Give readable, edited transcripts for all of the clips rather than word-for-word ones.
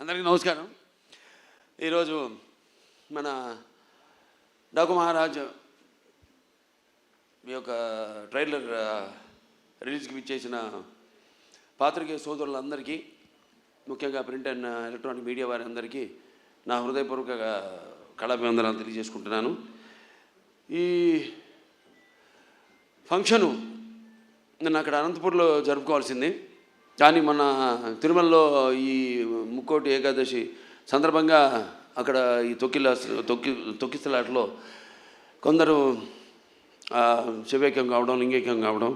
అందరికీ నమస్కారం. ఈరోజు మన డాకు మహారాజ్ మీ యొక్క ట్రైలర్ రిలీజ్కి ఇచ్చేసిన పాత్రికేయ సోదరులందరికీ, ముఖ్యంగా ప్రింట్ అండ్ ఎలక్ట్రానిక్ మీడియా వారి అందరికీ నా హృదయపూర్వక కళాభివందనాలు తెలియజేసుకుంటున్నాను. ఈ ఫంక్షను నిన్న అక్కడ అనంతపూర్లో జరుపుకోవాల్సింది, కానీ మన తిరుమలలో ఈ ముక్కోటి ఏకాదశి సందర్భంగా అక్కడ ఈ తొక్కిసలాటలో కొందరు శివైక్యం కావడం, లింగైక్యం కావడం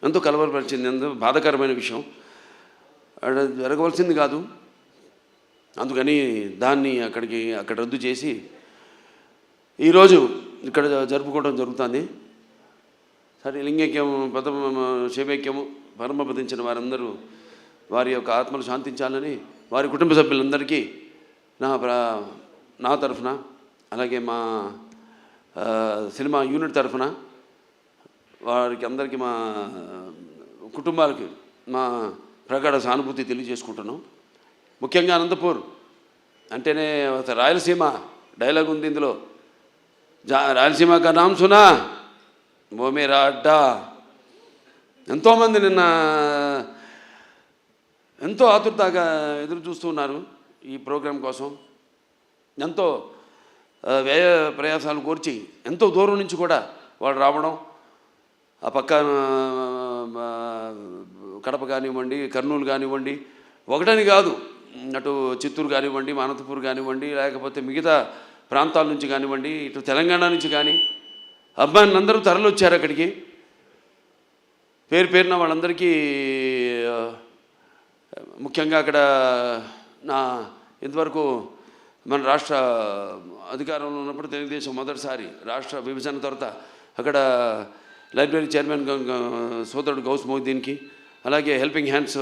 ఎంతో కలవరపరిచింది, ఎంతో బాధాకరమైన విషయం. అక్కడ జరగవలసింది కాదు, అందుకని దాన్ని అక్కడ రద్దు చేసి ఈరోజు ఇక్కడ జరుపుకోవడం జరుగుతుంది. సరే, లింగైక్యం శివైక్యము పరమపదించిన వారందరూ వారి యొక్క ఆత్మలు శాంతించాలని వారి కుటుంబ సభ్యులందరికీ నా తరఫున, అలాగే మా సినిమా యూనిట్ తరఫున వారికి అందరికీ, మా కుటుంబాలకి మా ప్రగాఢ సానుభూతి తెలియజేసుకుంటున్నాం. ముఖ్యంగా అనంతపూర్ అంటేనే రాయలసీమ డైలాగ్ ఉంది ఇందులో, రాయలసీమ కా నామ్ సునా ఓ మేరా అడ్డా. ఎంతోమంది నిన్న ఎంతో ఆతురతగా ఎదురు చూస్తూ ఉన్నారు ఈ ప్రోగ్రాం కోసం. ఎంతో వ్యయ ప్రయాసాలు కోర్చి ఎంతో దూరం నుంచి కూడా వాళ్ళు రావడం, ఆ పక్క కడప కానివ్వండి, కర్నూలు కానివ్వండి, ఒకటని కాదు, అటు చిత్తూరు కానివ్వండి, అనంతపూర్ కానివ్వండి, లేకపోతే మిగతా ప్రాంతాల నుంచి కానివ్వండి, ఇటు తెలంగాణ నుంచి కానీ అభిమానులందరూ తరలి వచ్చారు అక్కడికి. పేరున వాళ్ళందరికీ, ముఖ్యంగా అక్కడ ఇంతవరకు మన రాష్ట్ర అధికారంలో ఉన్నప్పుడు తెలుగుదేశం మొదటిసారి రాష్ట్ర విభజన తర్వాత అక్కడ లైబ్రరీ చైర్మన్ సోదరుడు గౌస్ మొహిద్దీన్కి, అలాగే హెల్పింగ్ హ్యాండ్స్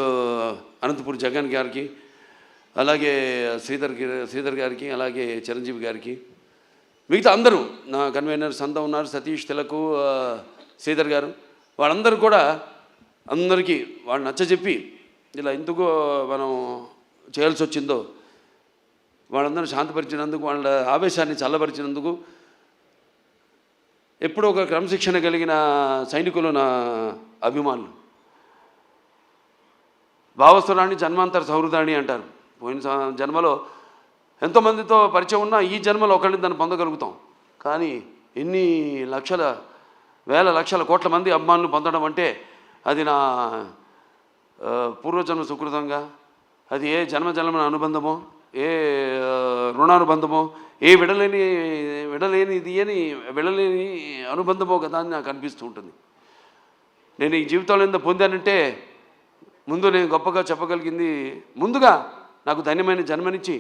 అనంతపూర్ జగన్ గారికి, అలాగే శ్రీధర్ గారికి, అలాగే చిరంజీవి గారికి, మిగతా అందరూ నా కన్వీనర్ సంత ఉన్నారు, సతీష్ తిలకు, శ్రీధర్ గారు, వాళ్ళందరూ కూడా అందరికీ వాళ్ళు నచ్చజెప్పి ఇలా ఎందుకు మనం చేయాల్సి వచ్చిందో వాళ్ళందరూ శాంతపరిచినందుకు, వాళ్ళ ఆవేశాన్ని చల్లబరిచినందుకు, ఎప్పుడూ ఒక క్రమశిక్షణ కలిగిన సైనికులు నా అభిమానులు. భావస్థురాణి జన్మాంతర సౌహృదాణి అంటారు. పోయిన జన్మలో ఎంతోమందితో పరిచయం ఉన్నా ఈ జన్మలో ఒకళ్ళని దాన్ని పొందగలుగుతాం, కానీ ఎన్ని లక్షల వేల లక్షల కోట్ల మంది అభిమానులు పొందడం అంటే అది నా పూర్వజన్మ సుకృతంగా, అది ఏ జన్మజన్మ అనుబంధమో, ఏ రుణానుబంధమో, ఏ విడలేని అనుబంధమో కదా అని నాకు అనిపిస్తూ ఉంటుంది. నేను ఈ జీవితంలో ఎంత పొందానంటే, ముందు నేను గొప్పగా చెప్పగలిగింది, ముందుగా నాకు ధన్యమైన జన్మనిచ్చి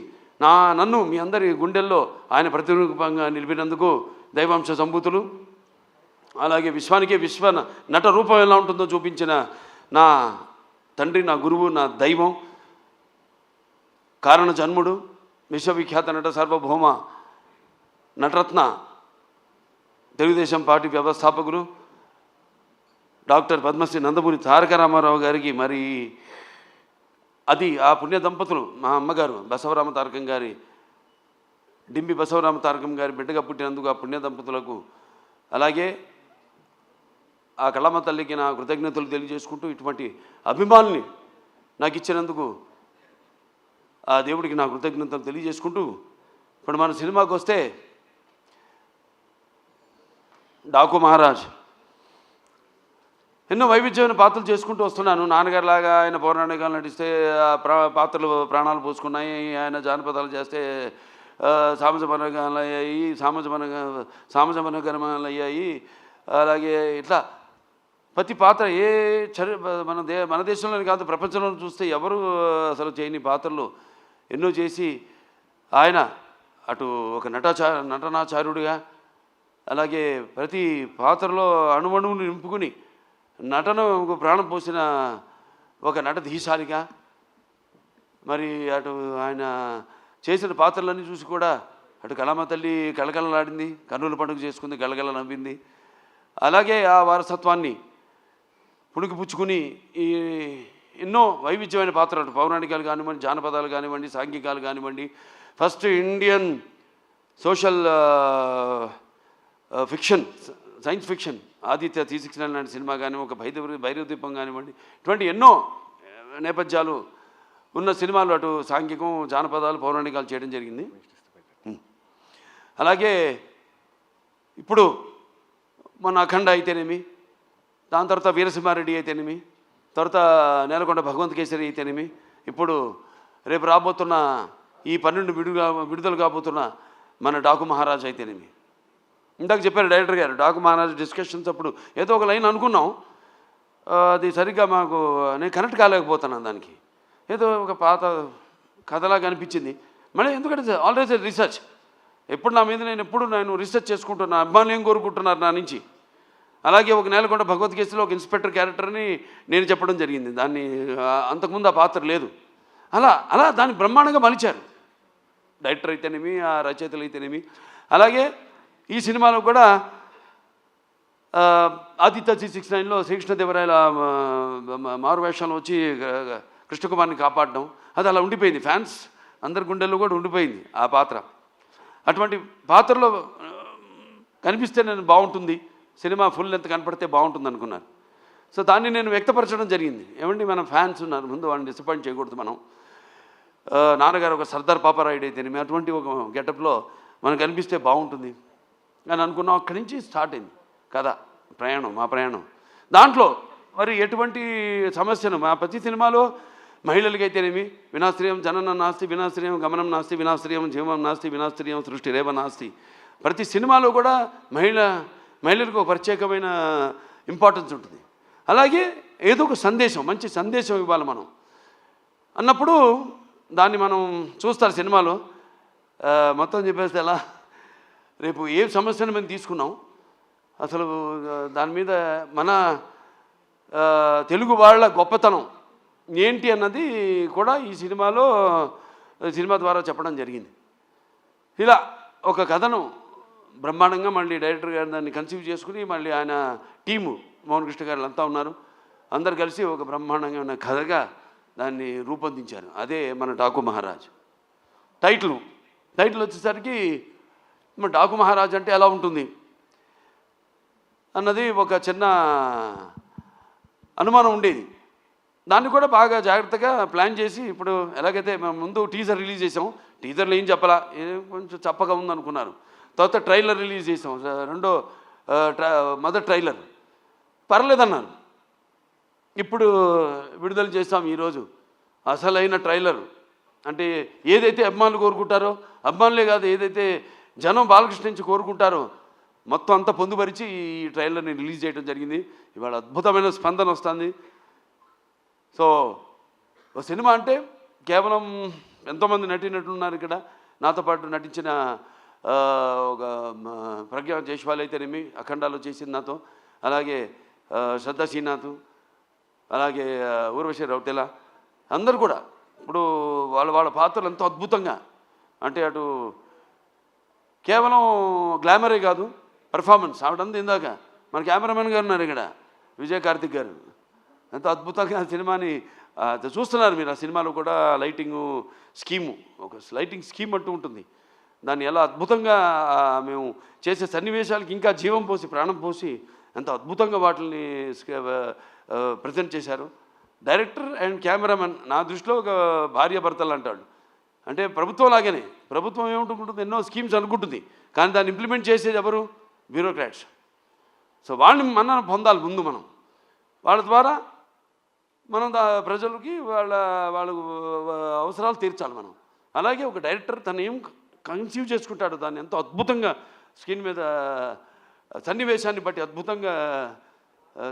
నన్ను మీ అందరి గుండెల్లో ఆయన ప్రతిరూపంగా నిలిపినందుకు దైవాంశ సంభూతులు, అలాగే విశ్వానికే విశ్వ నట రూపం ఎలా ఉంటుందో చూపించిన నా తండ్రి, నా గురువు, నా దైవం, కారణ జన్ముడు, విశ్వవిఖ్యాత నట సార్వభౌమ నటరత్న, తెలుగుదేశం పార్టీ వ్యవస్థాపకులు డాక్టర్ పద్మశ్రీ నందమూరి తారక రామారావు గారికి, మరి అది ఆ పుణ్య దంపతులు, మా అమ్మగారు బసవరామ తారకం గారి, డింబి బసవరామ తారకం గారి బిడ్డగా పుట్టినందుకు ఆ పుణ్య దంపతులకు, అలాగే ఆ కళమ్మ తల్లికి నా కృతజ్ఞతలు తెలియజేసుకుంటూ, ఇటువంటి అభిమానుల్ని నాకు ఇచ్చినందుకు ఆ దేవుడికి నా కృతజ్ఞతలు తెలియజేసుకుంటూ, ఇప్పుడు మన సినిమాకి వస్తే డాకు మహారాజ్ ఎన్నో వైవిధ్యమైన పాత్రలు చేసుకుంటూ వస్తున్నాను. నాన్నగారిలాగా ఆయన పౌరాణికాలు నటిస్తే పాత్రలు ప్రాణాలు పోసుకున్నాయి, ఆయన జానపదాలు చేస్తే సామాజ మనోగమనాలు అయ్యాయి. అలాగే ఇట్లా ప్రతి పాత్ర మన దేశంలోనే కాదు, ప్రపంచంలో చూస్తే ఎవరు అసలు చేయని పాత్రలు ఎన్నో చేసి ఆయన అటు ఒక నటనాచార్యుడిగా, అలాగే ప్రతి పాత్రలో అణువణువును నింపుకుని నటనకు ప్రాణం పోసిన ఒక నటధీశాలిగా, మరి అటు ఆయన చేసిన పాత్రలన్నీ చూసి కూడా అటు కళమ్మ తల్లి కళకళలాడింది, కర్నూలు పండుగ చేసుకుంది, గలగల నవ్వింది. అలాగే ఆ వారసత్వాన్ని పుణికిపుచ్చుకుని ఎన్నో వైవిధ్యమైన పాత్రలు, పౌరాణికాలు కానివ్వండి, జానపదాలు కానివ్వండి, సాంఘికాలు కానివ్వండి, first Indian social fiction, science fiction Aditya 369 లాంటి సినిమా కానీ, ఒక భైరవ దీపం కానివ్వండి, ఇటువంటి ఎన్నో నేపథ్యాలు ఉన్న సినిమాలు అటు సాంఘికం, జానపదాలు, పౌరాణికాలు చేయడం జరిగింది. అలాగే ఇప్పుడు మన అఖండ అయితేనేమి, దాని తర్వాత వీరసింహారెడ్డి అయితేనేమి, తర్వాత నేలకొండ భగవంత్ కేసరి అయితేనేమి, ఇప్పుడు రేపు రాబోతున్న ఈ 12 విడుదల కాబోతున్న మన డాకు మహారాజ్ అయితేనేమి. ఇందాక చెప్పారు డైరెక్టర్ గారు, డాకు మహారాజ్ డిస్కషన్స్ అప్పుడు ఏదో ఒక లైన్ అనుకున్నాం, అది సరిగ్గా మాకు నేను కనెక్ట్ కాలేకపోతున్నాను. దానికి ఏదో ఒక పాత కథలాగా అనిపించింది. మళ్ళీ ఎందుకంటే ఆల్వేస్ రీసెర్చ్, ఎప్పుడు నా మీద నేను రీసెర్చ్ చేసుకుంటున్నా, అభిమానులు ఏం కోరుకుంటున్నారు నా నుంచి. అలాగే ఒక నేలకొండ భగవత్ కేసులో ఒక ఇన్స్పెక్టర్ క్యారెక్టర్ని నేను చెప్పడం జరిగింది. దాన్ని అంతకుముందు ఆ పాత్ర లేదు. అలా దాన్ని బ్రహ్మాండంగా మలిచారు డైరెక్టర్ అయితేనేమి, ఆ రచయితలు అయితేనేమి. అలాగే ఈ సినిమాలో కూడా ఆదిత్య 369లో శ్రీకృష్ణదేవరాయల మారువేషంలో వచ్చి కృష్ణకుమార్ని కాపాడడం, అది అలా ఉండిపోయింది. ఫ్యాన్స్ అందరి గుండెల్లో కూడా ఉండిపోయింది ఆ పాత్ర. అటువంటి పాత్రలో కనిపిస్తే నేను బాగుంటుంది, సినిమా ఫుల్ లెంత్ కనపడితే బాగుంటుంది అనుకున్నారు. సో దాన్ని నేను వ్యక్తపరచడం జరిగింది. ఏమండి, మన ఫ్యాన్స్ ఉన్నారు, ముందు వాళ్ళని డిసప్పాయింట్ చేయకూడదు. మనం నాన్నగారు ఒక సర్దార్ పాపారాయుడు అయితేనేమి అటువంటి ఒక గెటప్లో మనకు కనిపిస్తే బాగుంటుంది అని అనుకున్నాం. అక్కడి నుంచి స్టార్ట్ అయింది కథ, మా ప్రయాణం. దాంట్లో మరి ఎటువంటి సమస్యను మా ప్రతి సినిమాలో మహిళలకైతేనేమి వినాశ్రయం జననం నాస్తి, వినాశ్రయం గమనం నాస్తి, వినాశ్రయం జీవం నాస్తి, వినాశ్రయం సృష్టి రేవ నాస్తి. ప్రతి సినిమాలో కూడా మహిళలకు ఒక ప్రత్యేకమైన ఇంపార్టెన్స్ ఉంటుంది. అలాగే ఏదో ఒక సందేశం, మంచి సందేశం ఇవ్వాలి మనం అన్నప్పుడు దాన్ని మనం చూస్తారు సినిమాలో. మొత్తం చెప్పేస్తే ఎలా, రేపు ఏ సమస్యను మేము తీసుకున్నాం, అసలు దాని మీద మన తెలుగు వాళ్ళ గొప్పతనం ఏంటి అన్నది కూడా ఈ సినిమా ద్వారా చెప్పడం జరిగింది. ఇలా ఒక కథను బ్రహ్మాండంగా మళ్ళీ డైరెక్టర్ గారు దాన్ని కన్సీవ్ చేసుకుని, మళ్ళీ ఆయన టీము మోహన్ కృష్ణ గారు అంతా ఉన్నారు, అందరు కలిసి ఒక బ్రహ్మాండంగా ఉన్న కథగా దాన్ని రూపొందించారు. అదే మన డాకు మహారాజ్. టైటిల్ వచ్చేసరికి మన డాకు మహారాజ్ అంటే ఎలా ఉంటుంది అన్నది ఒక చిన్న అనుమానం ఉండేది. దాన్ని కూడా బాగా జాగ్రత్తగా ప్లాన్ చేసి, ఇప్పుడు ఎలాగైతే మేము ముందు టీజర్ రిలీజ్ చేసాం, టీజర్లో ఏం చెప్పాలా, కొంచెం చప్పగా ఉందనుకున్నారు. తర్వాత ట్రైలర్ రిలీజ్ చేసాం, మొదటి ట్రైలర్ పర్లేదన్నారు. ఇప్పుడు విడుదల చేస్తాం ఈరోజు అసలైన ట్రైలర్. అంటే ఏదైతే అభిమానులు కోరుకుంటారో, అభిమానులే కాదు, ఏదైతే జనం బాలకృష్ణ నుంచి కోరుకుంటారో మొత్తం అంతా పొందుపరిచి ఈ ట్రైలర్ని రిలీజ్ చేయడం జరిగింది. ఇవాళ అద్భుతమైన స్పందన వస్తుంది. సో ఒక సినిమా అంటే కేవలం ఎంతోమంది నటీనటులున్నారు ఇక్కడ. నాతో పాటు నటించిన ఒక ప్రజ్ఞా జైస్వాల్ అయితేనేమి అఖండాలో చేసింది నాతో, అలాగే శ్రద్ధా శ్రీనాథ్, అలాగే ఊర్వశి రౌతెల, అందరూ కూడా ఇప్పుడు వాళ్ళ పాత్రలు ఎంతో అద్భుతంగా, అంటే అటు కేవలం గ్లామరే కాదు, పర్ఫార్మెన్స్. ఆవిడంతా ఇందాక మన కెమెరామెన్ గారు ఉన్నారు ఇక్కడ, విజయ్ కార్తిక్ గారు, ఎంతో అద్భుతంగా సినిమాని చూస్తున్నారు మీరు. ఆ సినిమాలో కూడా లైటింగు స్కీము, ఒక లైటింగ్ స్కీమ్ అంటూ ఉంటుంది. దాన్ని ఎలా అద్భుతంగా మేము చేసే సన్నివేశాలకి ఇంకా జీవం పోసి, ప్రాణం పోసి ఎంతో అద్భుతంగా వాటిని ప్రజెంట్ చేశారు. డైరెక్టర్ అండ్ కెమెరామెన్ నా దృష్టిలో ఒక భార్యాభర్తలు అంటాడు. అంటే ప్రభుత్వం లాగానే, ప్రభుత్వం ఏముంటుంది, ఎన్నో స్కీమ్స్ అనుకుంటుంది, కానీ దాన్ని ఇంప్లిమెంట్ చేసేది ఎవరు? బ్యూరోక్రాట్స్. సో వాళ్ళని మనం పొందాలి ముందు, మనం వాళ్ళ ద్వారా మనం ప్రజలకి వాళ్ళ అవసరాలు తీర్చాలి మనం. అలాగే ఒక డైరెక్టర్ తను ఏం కన్సీవ్ చేసుకుంటాడు, దాన్ని ఎంతో అద్భుతంగా స్క్రీన్ మీద సన్నివేశాన్ని బట్టి అద్భుతంగా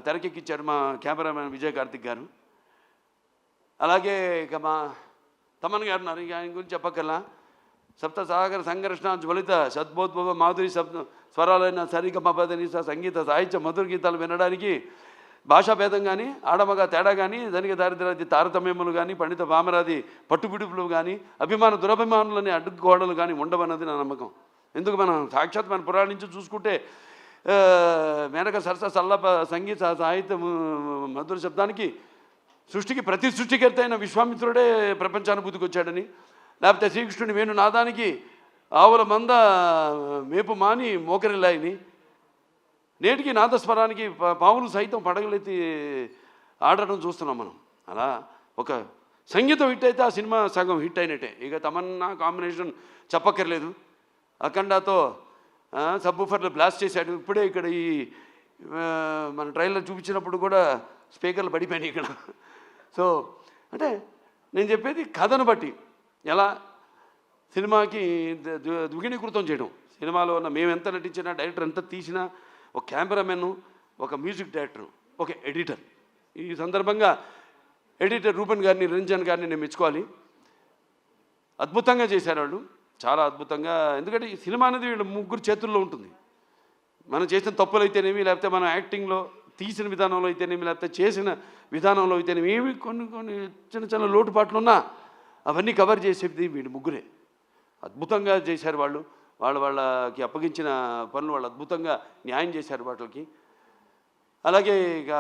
తెరకెక్కించాడు మా కెమెరామెన్ విజయ్ కార్తిక్ గారు. అలాగే ఇక మా తమన్ గారు ఉన్నారు, ఇక ఆయన గురించి చెప్పక్కర్లా. సప్త సాగర సంఘర్షణ జ్వలిత సద్భోద్భవ మాధురి స్వరాలైన సరిగమ పదనిస సంగీత సాహిత్య మధుర గీతాలు వినడానికి భాషా భేదం కానీ, ఆడమగా తేడా కానీ, ధనిక దారిద్ర్యాది తారతమ్యములు కానీ, పండిత పామరాది పట్టుపిడుపులు కానీ, అభిమాన దురభిమానులని అడ్డుకోవడాలు కానీ ఉండవన్నది నా నమ్మకం. ఎందుకు మనం సాక్షాత్ మన పురాణం నుంచి చూసుకుంటే మేనక సరస సల్లప సంగీత సాహిత్య మధుర శబ్దానికి సృష్టికి ప్రతి సృష్టికర్త అయిన విశ్వామిత్రుడే ప్రపంచానుభూతికి వచ్చాడని, లేకపోతే శ్రీకృష్ణుని వేణు నాదానికి ఆవుల మంద మేపు మాని మోకరిల్లాయని, నేటికి నాదస్వరానికి పాములు సైతం పడగలెత్తి ఆడటం చూస్తున్నాం మనం. అలా ఒక సంగీతం హిట్ అయితే ఆ సినిమా సగం హిట్ అయినట్టే. ఇక తమన్నా కాంబినేషన్ చెప్పక్కర్లేదు. అఖండాతో సబ్బూఫర్లు బ్లాస్ట్ చేశాడు. ఇప్పుడే ఇక్కడ ఈ మన ట్రైలర్ చూపించినప్పుడు కూడా స్పీకర్లు పడిపోయినాయి ఇక్కడ. సో అంటే నేను చెప్పేది కథను బట్టి ఎలా సినిమాకి ద్విగుణీకృతం చేయడం. సినిమాలో ఉన్న మేము ఎంత నటించినా, డైరెక్టర్ ఎంత తీసినా, ఒక కెమెరామెన్, ఒక మ్యూజిక్ డైరెక్టర్, ఒక ఎడిటర్. ఈ సందర్భంగా ఎడిటర్ రూపన్ గారిని, రంజన్ గారిని నేను మెచ్చుకోవాలి. అద్భుతంగా చేశారు వాళ్ళు, చాలా అద్భుతంగా. ఎందుకంటే ఈ సినిమా అనేది వీళ్ళ ముగ్గురు చేతుల్లో ఉంటుంది. మనం చేసిన తప్పులు అయితేనేమి, లేకపోతే మనం యాక్టింగ్లో తీసిన విధానంలో అయితేనేమి, లేకపోతే చేసిన విధానంలో అయితేనేమి, ఏమి కొన్ని చిన్న చిన్న లోటుపాట్లు ఉన్నా అవన్నీ కవర్ చేసేది వీళ్ళు ముగ్గురే. అద్భుతంగా చేశారు వాళ్ళు. వాళ్ళకి అప్పగించిన పనులు వాళ్ళు అద్భుతంగా న్యాయం చేశారు వాటికి. అలాగే ఇక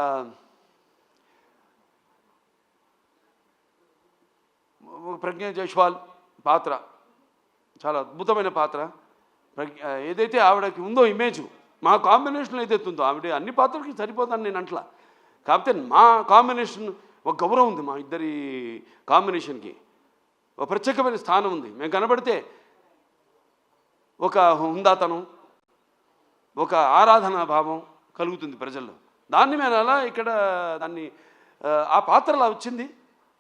ప్రజ్ఞ జైస్వాల్ పాత్ర చాలా అద్భుతమైన పాత్ర. ఏదైతే ఆవిడకి ఉందో ఇమేజ్, మా కాంబినేషన్లో ఏదైతే ఉందో, ఆవిడ అన్ని పాత్రలకి సరిపోతాను నేను అంటలా. కాకపోతే మా కాంబినేషన్ ఒక గౌరవం ఉంది, మా ఇద్దరి కాంబినేషన్కి ఒక ప్రత్యేకమైన స్థానం ఉంది. మేము కనబడితే ఒక హుందాతనం, ఒక ఆరాధనా భావం కలుగుతుంది ప్రజల్లో. దాన్ని మేము అలా ఇక్కడ దాన్ని ఆ పాత్ర అలా వచ్చింది.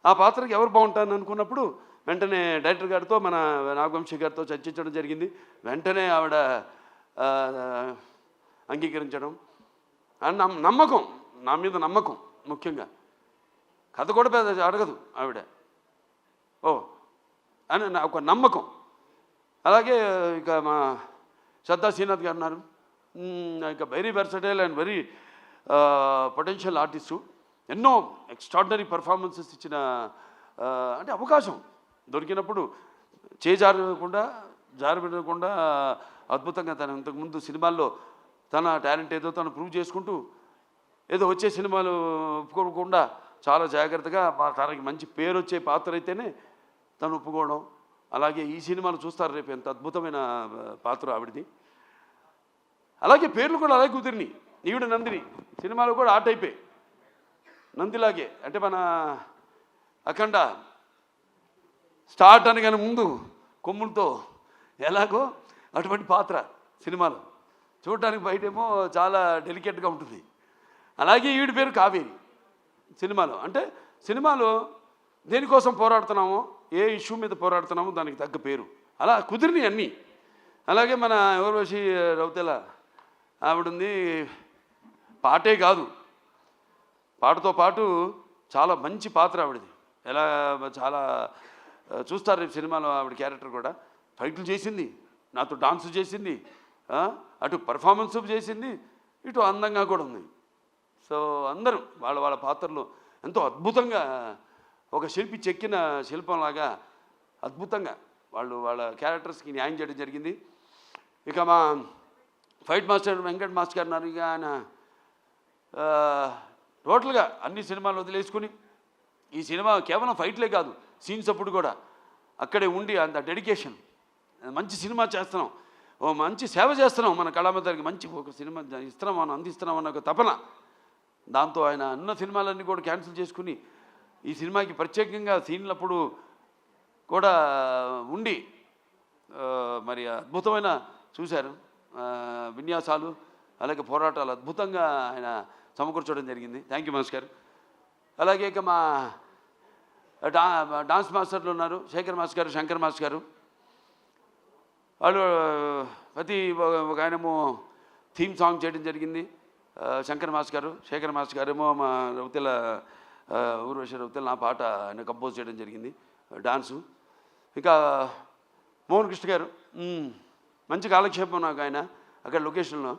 ఆ పాత్రకి ఎవరు బాగుంటారని అనుకున్నప్పుడు వెంటనే డైరెక్టర్ గారితో, మన నాగవంశీ గారితో చర్చించడం జరిగింది. వెంటనే ఆవిడ అంగీకరించడం, నమ్మకం, నా మీద నమ్మకం. ముఖ్యంగా కథ కూడా పెద్ద అడగదు ఆవిడ, ఓ అని ఒక నమ్మకం. అలాగే ఇక మా శ్రద్ధా శ్రీనాథ్ గారు ఉన్నారు. ఇక very versatile and very potential artist. ఎన్నో ఎక్స్ట్రాడినరీ పర్ఫార్మెన్సెస్ ఇచ్చిన, అంటే అవకాశం దొరికినప్పుడు జారబెట్టకుండా అద్భుతంగా తను ఇంతకుముందు సినిమాల్లో తన టాలెంట్ ఏదో తను ప్రూవ్ చేసుకుంటూ, ఏదో వచ్చే సినిమాలు ఒప్పుకోకుండా చాలా జాగ్రత్తగా తనకి మంచి పేరు వచ్చే పాత్ర అయితేనే తను ఒప్పుకోవడం. అలాగే ఈ సినిమాలు చూస్తారు రేపు, ఎంత అద్భుతమైన పాత్ర ఆవిడది. అలాగే పేర్లు కూడా అలాగే కుదిరినాయి. ఈవిడ నందిని సినిమాలో కూడా ఆ టైపే, నందిలాగే. అంటే మన అఖండ స్టార్ట్ అనగానే ముందు కొమ్ములతో ఎలాగో అటువంటి పాత్ర సినిమాలో చూడటానికి బయటేమో చాలా డెలికేట్గా ఉంటుంది. అలాగే ఈవిడ పేరు కావేరి సినిమాలో. అంటే సినిమాలో దేనికోసం పోరాడుతున్నామో, ఏ ఇష్యూ మీద పోరాడుతున్నామో దానికి తగ్గ పేరు అలా కుదిరినాయి అన్నీ. అలాగే మన ఊర్వశి రౌతెల ఆవిడుంది. పాటే కాదు, పాటతో పాటు చాలా మంచి పాత్ర ఆవిడది. ఎలా చాలా చూస్తారు రేపు సినిమాలో ఆవిడ క్యారెక్టర్ కూడా. ఫైట్లు చేసింది, నాతో డాన్స్ చేసింది, అటు పర్ఫార్మెన్స్ చేసింది, ఇటు అందంగా కూడా ఉంది. సో అందరూ వాళ్ళ పాత్రలు ఎంతో అద్భుతంగా, ఒక శిల్పి చెక్కిన శిల్పంలాగా అద్భుతంగా వాళ్ళ క్యారెక్టర్స్కి న్యాయం చేయడం జరిగింది. ఇక మా ఫైట్ మాస్టర్ వెంకట్ మాస్టర్ గారు ఉన్నారు. ఇక ఆయన టోటల్గా అన్ని సినిమాలు వదిలేసుకుని ఈ సినిమా కేవలం ఫైట్లే కాదు, సీన్స్ అప్పుడు కూడా అక్కడే ఉండి అంత డెడికేషన్, మంచి సినిమా చేస్తున్నాం, ఓ మంచి సేవ చేస్తున్నాం మన కళామందరికి, మంచి ఒక సినిమా ఇస్తున్నాం, మనం అందిస్తున్నాం అన్న ఒక తపన. దాంతో ఆయన అన్న సినిమాలన్నీ కూడా క్యాన్సిల్ చేసుకుని ఈ సినిమాకి ప్రత్యేకంగా సీన్లప్పుడు కూడా ఉండి మరి అద్భుతమైన చూశారు విన్యాసాలు, అలాగే పోరాటాలు అద్భుతంగా ఆయన సమకూర్చడం జరిగింది. థ్యాంక్ యూ మాస్టర్ గారు. అలాగే ఇక మా డాన్స్ మాస్టర్లు ఉన్నారు, శేఖర్ మాస్టర్ గారు, శంకర్ మాస్టర్ గారు. వాళ్ళు ప్రతి ఒక ఆయనేమో థీమ్ సాంగ్ చేయడం జరిగింది, శంకర్ మాస్టర్ గారు. శేఖర్ మాస్టర్ గారేమో మా రౌతెల ఊర్వశి రౌతెల నా పాట ఆయన కంపోజ్ చేయడం జరిగింది, డాన్సు. ఇంకా మోహన్ కృష్ణ గారు మంచి కాలక్షేపం నాకు. ఆయన అక్కడ లొకేషన్లో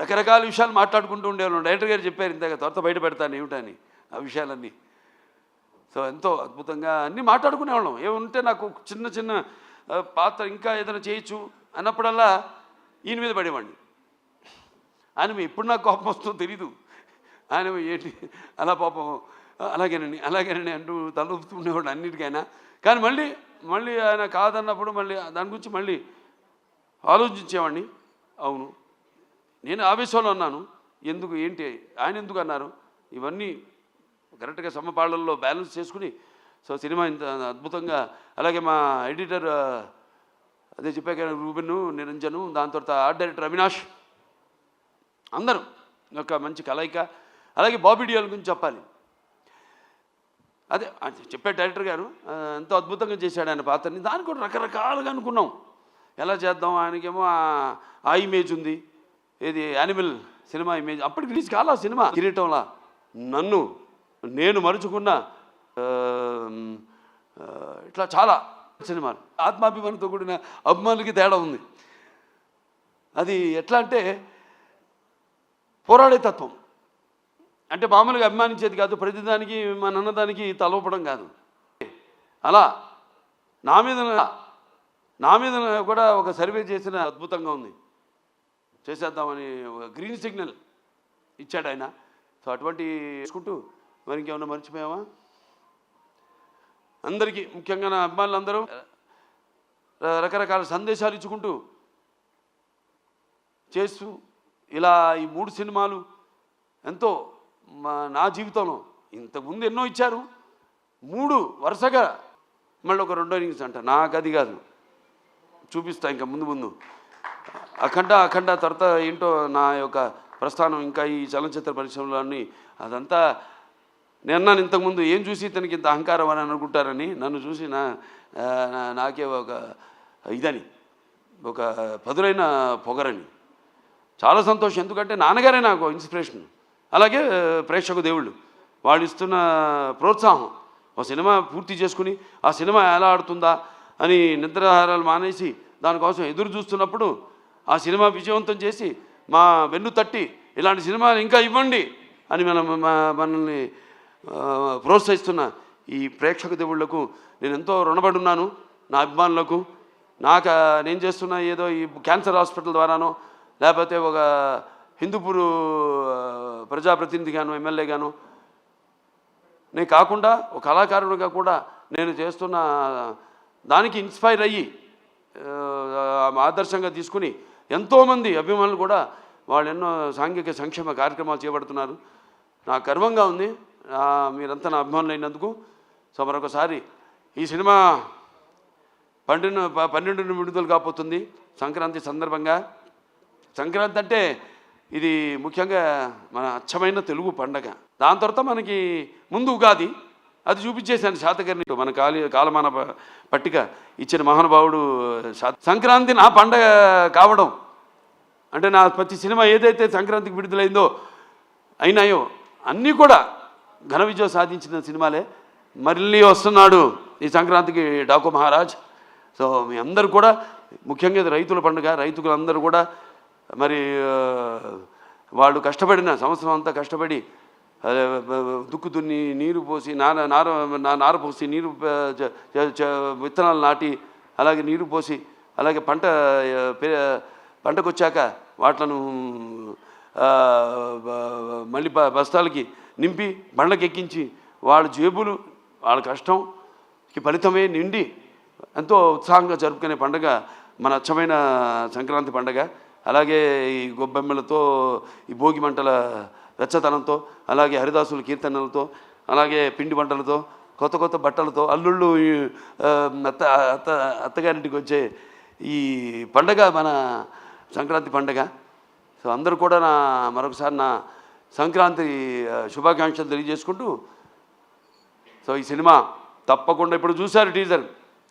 రకరకాల విషయాలు మాట్లాడుకుంటూ ఉండేవాళ్ళం. డైరెక్టర్ గారు చెప్పారు ఇంతగా, త్వరత బయట పెడతాను ఏమిటని ఆ విషయాలన్నీ. సో ఎంతో అద్భుతంగా అన్నీ మాట్లాడుకునేవాళ్ళం. ఏముంటే నాకు చిన్న చిన్న పాత్ర ఇంకా ఏదైనా చేయొచ్చు అన్నప్పుడల్లా ఈయన మీద పడేవాడిని. ఆయన ఎప్పుడు నాకు కోపం వస్తుందో తెలీదు. ఆయన ఏంటి అలా పాపం అలాగేనండి అలాగేనండి అంటూ తలొప్పుతుండేవాడు అన్నిటికైనా. కానీ మళ్ళీ ఆయన కాదన్నప్పుడు మళ్ళీ దాని గురించి మళ్ళీ ఆలోచించేవాడిని. అవును, నేను ఆవేశంలో అన్నాను, ఎందుకు ఏంటి ఆయన ఎందుకు అన్నారు, ఇవన్నీ కరెక్ట్గా సమపాళ్ళల్లో బ్యాలెన్స్ చేసుకుని సో సినిమా ఇంత అద్భుతంగా. అలాగే మా ఎడిటర్ అదే చెప్పాక రూబెను, నిరంజను, దాని తర్వాత ఆర్ట్ డైరెక్టర్ అవినాష్, అందరూ ఒక మంచి కలయిక. అలాగే బాబీ డియోల్ గురించి చెప్పాలి. అదే చెప్పే డైరెక్టర్ గారు ఎంతో అద్భుతంగా చేశాడు ఆయన పాత్రని. దానికి కూడా రకరకాలుగా అనుకున్నాం ఎలా చేద్దాం. ఆయనకేమో ఆ ఇమేజ్ ఉంది, ఏది యానిమల్ సినిమా ఇమేజ్, అప్పటికి రిలీజ్ కాలా సినిమా. కిరీటంలా నేను మరుచుకున్న ఇట్లా చాలా సినిమాలు ఆత్మాభిమానంతో కూడిన అభిమానులకి తేడా ఉంది. అది ఎట్లా అంటే పోరాడే తత్వం, అంటే మామూలుగా అభిమానించేది కాదు, ప్రతిదానికి మన అన్నదానికి తలవపడం కాదు. అలా నా మీద కూడా ఒక సర్వే చేసిన అద్భుతంగా ఉంది, చేసేద్దామని ఒక గ్రీన్ సిగ్నల్ ఇచ్చాడు ఆయన. సో అటువంటి చేసుకుంటూ మరి ఇంకేమన్నా మర్చిపోయామా? అందరికీ ముఖ్యంగా నా అభిమానులందరూ రకరకాల సందేశాలు ఇచ్చుకుంటూ చేస్తూ ఇలా ఈ 3 సినిమాలు ఎంతో నా జీవితంలో ఇంతకుముందు ఎన్నో ఇచ్చారు, 3 వరుసగా మళ్ళీ ఒక 2 ఇన్నింగ్స్ అంట. నాకు అది కాదు, చూపిస్తా ఇంకా ముందు అఖండ తర్వాత ఏంటో నా యొక్క ప్రస్థానం ఇంకా ఈ చలనచిత్ర పరిశ్రమలోని అదంతా. నేను అన్నాను ఇంతకుముందు, ఏం చూసి ఇతనికి ఇంత అహంకారం అని అనుకుంటారని, నన్ను చూసి నాకే ఒక ఇదని ఒక పదులైన పొగరని. చాలా సంతోషం, ఎందుకంటే నాన్నగారే నాకు ఇన్స్పిరేషన్. అలాగే ప్రేక్షక దేవుళ్ళు వాళ్ళు ఇస్తున్న ప్రోత్సాహం. ఒక సినిమా పూర్తి చేసుకుని ఆ సినిమా ఎలా ఆడుతుందా అని నిద్రాహారాలు మానేసి దానికోసం ఎదురు చూస్తున్నప్పుడు ఆ సినిమా విజయవంతం చేసి మా వెన్ను తట్టి ఇలాంటి సినిమాలు ఇంకా ఇవ్వండి అని మనల్ని ప్రోత్సహిస్తున్న ఈ ప్రేక్షక దేవుళ్లకు నేను ఎంతో రుణపడి ఉన్నాను. నా అభిమానులకు, నేను చేస్తున్న ఏదో ఈ క్యాన్సర్ హాస్పిటల్ ద్వారానో లేకపోతే ఒక హిందూపూర్ ప్రజాప్రతినిధిగాను ఎమ్మెల్యేగాను నేను కాకుండా ఒక కళాకారుడిగా కూడా నేను చేస్తున్న దానికి ఇన్స్పైర్ అయ్యి ఆదర్శంగా తీసుకుని ఎంతోమంది అభిమానులు కూడా వాళ్ళు ఎన్నో సాంఘిక సంక్షేమ కార్యక్రమాలు చేపడుతున్నారు. నాకు గర్వంగా ఉంది మీరంతా నా అభిమానులు అయినందుకు. సో మరొకసారి ఈ సినిమా 12 విడుదల కాబోతుంది సంక్రాంతి సందర్భంగా. సంక్రాంతి అంటే ఇది ముఖ్యంగా మన అచ్చమైన తెలుగు పండగ. దాని తర్వాత మనకి ముందు ఉగాది, అది చూపించేశాను శాతకర్ణి మన కాలమాన పట్టిక ఇచ్చిన మహానుభావుడు. సంక్రాంతి నా పండగ కావడం అంటే నా ప్రతి సినిమా ఏదైతే సంక్రాంతికి విడుదలైందో అయినాయో అన్నీ కూడా ఘన విజయం సాధించిన సినిమాలే. మళ్ళీ వస్తున్నాడు ఈ సంక్రాంతికి డాకు మహారాజ్. సో మీ అందరూ కూడా ముఖ్యంగా ఇది రైతుల పండుగ. రైతులందరూ కూడా మరి వాళ్ళు కష్టపడిన సంవత్సరం అంతా కష్టపడి దుక్కు దున్ని నీరు పోసి నార పోసి నీరు విత్తనాలు నాటి అలాగే నీరు పోసి అలాగే పంటకు వచ్చాక వాటిలను మళ్ళీ బస్తాలకి నింపి బండ్లకి ఎక్కించి వాళ్ళ జేబులు వాళ్ళ కష్టంకి ఫలితమే నిండి ఎంతో ఉత్సాహంగా జరుపుకునే పండుగ మన అచ్చమైన సంక్రాంతి పండుగ. అలాగే ఈ గొబ్బెమ్మలతో ఈ భోగి మంటల వెచ్చతనంతో అలాగే హరిదాసుల కీర్తనలతో అలాగే పిండి వంటలతో కొత్త బట్టలతో అల్లుళ్ళు అత్తగారింటికి వచ్చే ఈ పండగ మన సంక్రాంతి పండగ. సో అందరూ కూడా మరొకసారి నా సంక్రాంతి శుభాకాంక్షలు తెలియజేసుకుంటూ సో ఈ సినిమా తప్పకుండా ఇప్పుడు చూశారు టీజర్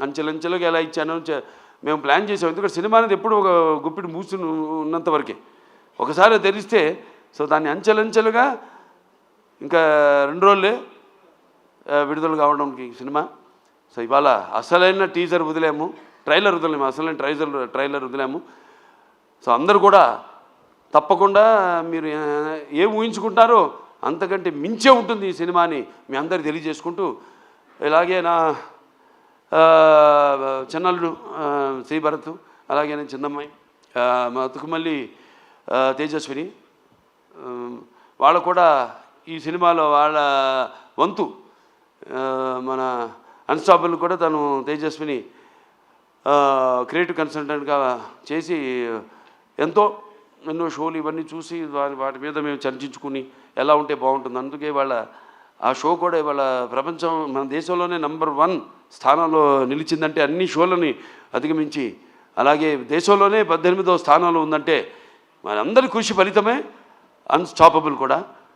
అంచెలంచెలుగా ఎలా ఇచ్చాను మేము ప్లాన్ చేసాం. ఎందుకంటే సినిమా అనేది ఎప్పుడు ఒక గుప్పిడి మూసి ఉన్నంత వరకే, ఒకసారి తెరిస్తే సో దాన్ని అంచెలంచెలుగా ఇంకా 2 రోజులే విడుదల కావడానికి సినిమా. సో ఇవాళ అసలైన టీజర్ వదిలేము, ట్రైలర్ వదిలేము, అసలైన ట్రైలర్ వదిలేము. సో అందరూ కూడా తప్పకుండా మీరు ఏం ఊహించుకుంటారో అంతకంటే మించే ఉంటుంది ఈ సినిమాని మీ అందరికి తెలియజేసుకుంటూ, ఇలాగే నా చిన్నల్లుడు శ్రీభరత్, అలాగే నేను చిన్నమ్మాయి మా తుకుమల్లి తేజస్విని వాళ్ళు కూడా ఈ సినిమాలో వాళ్ళ వంతు మన అన్స్టాపబుల్ కూడా తను తేజస్విని క్రియేటివ్ కన్సల్టెంట్గా చేసి ఎన్నో షోలు ఇవన్నీ చూసి వాటి మీద మేము చర్చించుకుని ఎలా ఉంటే బాగుంటుంది. అందుకే ఆ షో కూడా ఇవాళ ప్రపంచం మన దేశంలోనే నంబర్ 1 స్థానంలో నిలిచిందంటే అన్ని షోలని అధిగమించి, అలాగే దేశంలోనే 18వ స్థానంలో ఉందంటే మనందరి కృషి ఫలితమే అన్స్టాపబుల్ కూడా.